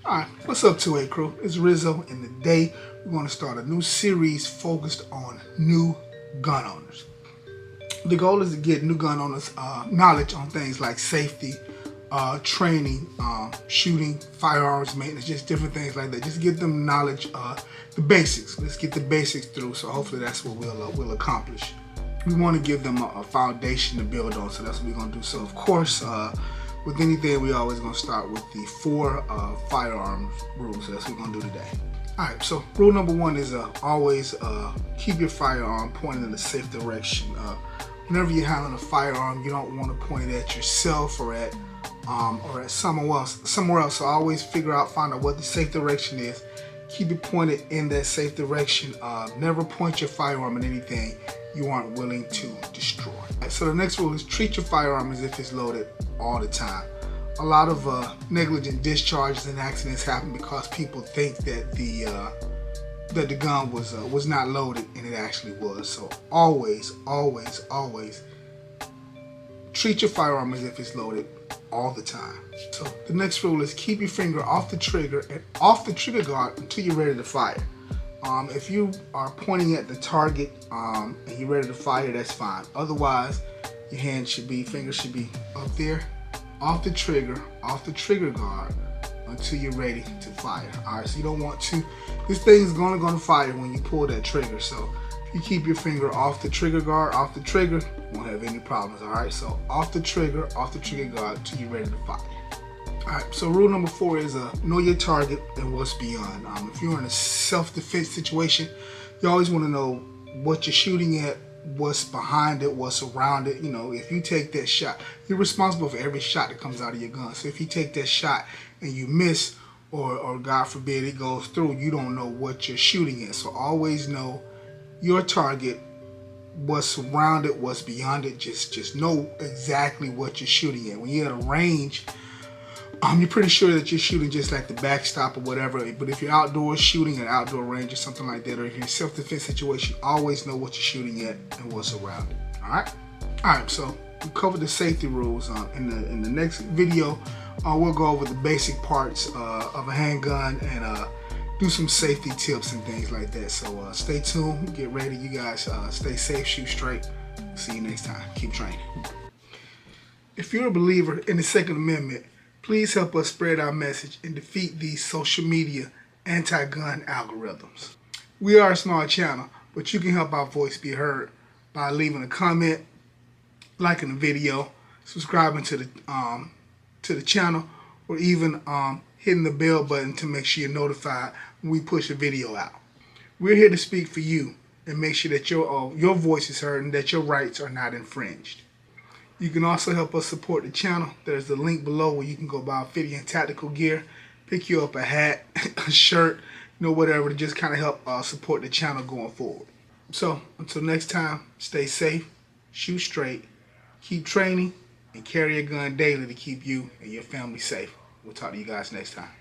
Alright, what's up 2A crew? It's Rizzo, and today we're going to start a new series focused on new gun owners. The goal is to get new gun owners knowledge on things like safety, training, shooting, firearms maintenance, just different things like that. Just give them knowledge, the basics. Let's get the basics through, so hopefully that's what we'll accomplish. We want to give them a foundation to build on, so that's what we're going to do. So of course, with anything, we always going to start with the 4 firearms rules. So that's what we're going to do today. Alright, so rule number 1 is always keep your firearm pointed in a safe direction. Whenever you're handling a firearm, you don't want to point it at yourself or at somewhere else. So always find out what the safe direction is. Keep it pointed in that safe direction. Never point your firearm at anything you aren't willing to destroy. So the next rule is treat your firearm as if it's loaded all the time. A lot of negligent discharges and accidents happen because people think that the gun was not loaded, and it actually was. So always treat your firearm as if it's loaded all the time. So the next rule is keep your finger off the trigger and off the trigger guard until you're ready to fire. If you are pointing at the target and you're ready to fire, that's fine. Otherwise, your fingers should be up there, off the trigger guard until you're ready to fire. All right, so you don't want to. This thing is gonna fire when you pull that trigger. So if you keep your finger off the trigger guard, off the trigger, you won't have any problems. All right, so off the trigger guard until you're ready to fire. Alright, so rule number 4 is know your target and what's beyond. If you're in a self-defense situation, you always want to know what you're shooting at, what's behind it, what's around it. You know, if you take that shot, you're responsible for every shot that comes out of your gun. So if you take that shot and you miss, or God forbid it goes through, you don't know what you're shooting at. So always know your target, what's around it, what's beyond it. Just know exactly what you're shooting at. When you're at a range, you're pretty sure that you're shooting just like the backstop or whatever. But if you're outdoors shooting at an outdoor range or something like that, or if you're in a self-defense situation, always know what you're shooting at and what's around it. Alright, so we covered the safety rules. In the next video, we'll go over the basic parts of a handgun and do some safety tips and things like that. So stay tuned, get ready. You guys stay safe, shoot straight. See you next time. Keep training. If you're a believer in the Second Amendment, please help us spread our message and defeat these social media anti-gun algorithms. We are a small channel, but you can help our voice be heard by leaving a comment, liking the video, subscribing to the channel, or even hitting the bell button to make sure you're notified when we push a video out. We're here to speak for you and make sure that your voice is heard and that your rights are not infringed. You can also help us support the channel. There's the link below where you can go buy fitting and tactical gear, pick you up a hat, a shirt, whatever, to just kind of help support the channel going forward. So until next time, stay safe, shoot straight, keep training, and carry a gun daily to keep you and your family safe. We'll talk to you guys next time.